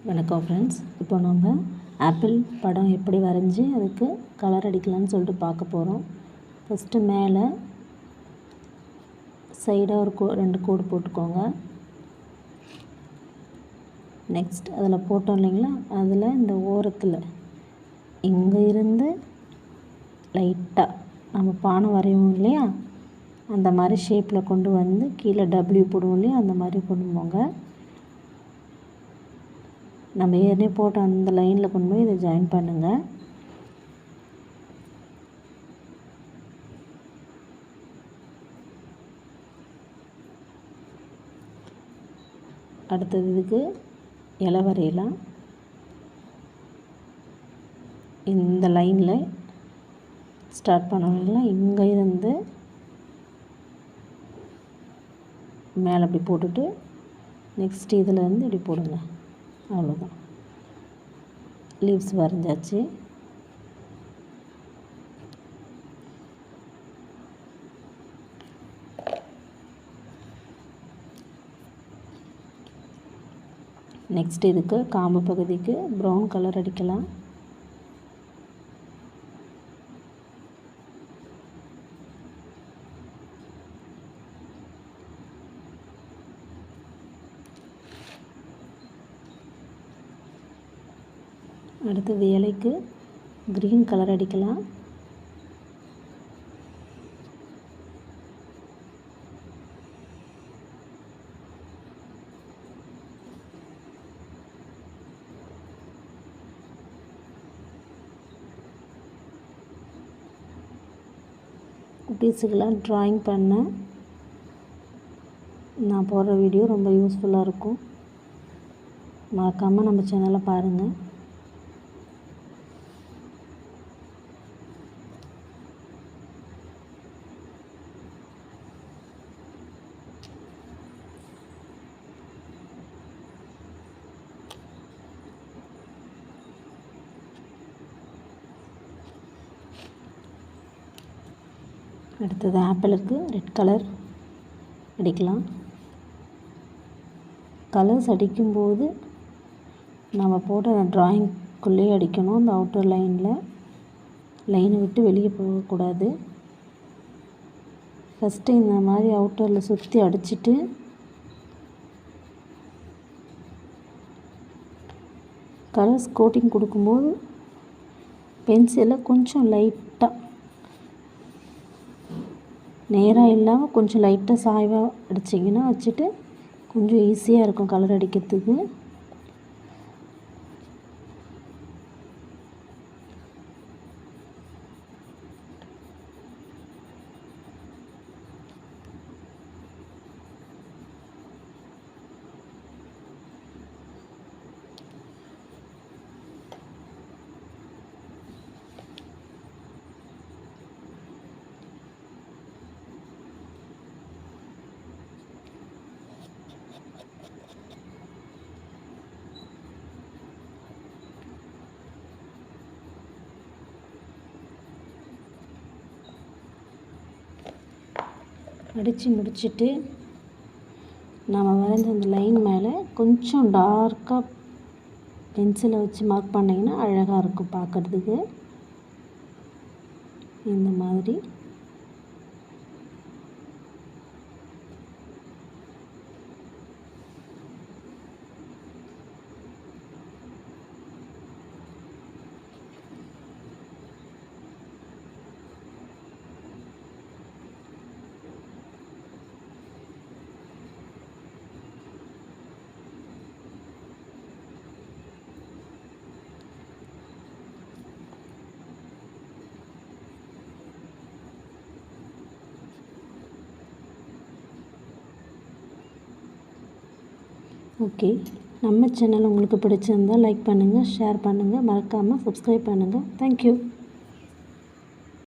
வணக்கம் ஃப்ரெண்ட்ஸ். இப்போ நம்ம ஆப்பிள் படம் எப்படி வரைஞ்சி அதுக்கு கலர் அடிக்கலாம்னு சொல்லிட்டு பார்க்க போகிறோம். ஃபஸ்ட்டு மேலே சைடாக ஒரு 2 கோடு போட்டுக்கோங்க. நெக்ஸ்ட் அதில் போட்டோம் இல்லைங்களா, அதில் இந்த ஓரத்தில் இங்கே இருந்து லைட்டாக நம்ம பானை வரைவோம் இல்லையா, அந்த மாதிரி ஷேப்பில் கொண்டு வந்து கீழே டபிள்யூ போடுவோம் இல்லையா, அந்த மாதிரி கொண்டு போங்க. நம்ம ஏற்கனவே போட்ட அந்த லைனில் கொண்டு போய் இதை ஜாயின் பண்ணுங்கள். அடுத்தது இதுக்கு இலை வரையலாம். இந்த லைனில் ஸ்டார்ட் பண்ணலாம். இங்கே இருந்து மேலே அப்படி போட்டுட்டு நெக்ஸ்ட் இதில் இருந்து இப்படி போடுங்க. அவ்வளோதான், லீவ்ஸ் வரைஞ்சாச்சு. நெக்ஸ்ட் இதுக்கு காம்பு பகுதிக்கு ப்ரௌன் கலர் அடிக்கலாம். அடுத்தது இலைக்கு க்ரீன் கலர் அடிக்கலாம். குட்டீஸுக்கெல்லாம் ட்ராயிங் பண்ண நான் போடுற வீடியோ ரொம்ப யூஸ்ஃபுல்லாக இருக்கும். மறக்காமல் நம்ம சேனலை பாருங்கள். அடுத்தது ஆப்பிளுக்கு ரெட் கலர் அடிக்கலாம். கலர்ஸ் அடிக்கும்போது நம்ம போட்ட ட்ராயிங்குள்ளேயே அடிக்கணும். அந்த அவுட்டர் லைனை விட்டு வெளியே போகக்கூடாது. ஃபஸ்ட்டு இந்த மாதிரி அவுட்டரில் சுற்றி அடிச்சுட்டு கலர்ஸ் கோட்டிங் கொடுக்கும்போது பென்சிலை கொஞ்சம் லைட்டாக, நேராக இல்லாமல் கொஞ்சம் லைட்டாக சாய்வாக அடிச்சிங்கன்னா வச்சுட்டு கொஞ்சம் ஈஸியாக இருக்கும் கலர் அடிக்கிறதுக்கு. அடித்து முடிச்சுட்டு நம்ம வரைஞ்ச அந்த லைன் மேலே கொஞ்சம் டார்க்காக பென்சிலை வச்சு மார்க் பண்ணிங்கன்னா அழகாக இருக்கும் பார்க்குறதுக்கு. இந்த மாதிரி ஓகே. நம்ம சேனல் உங்களுக்கு பிடிச்சிருந்தால் லைக் பண்ணுங்கள், ஷேர் பண்ணுங்கள், மறக்காமல் சப்ஸ்கிரைப் பண்ணுங்கள். தேங்க்யூ.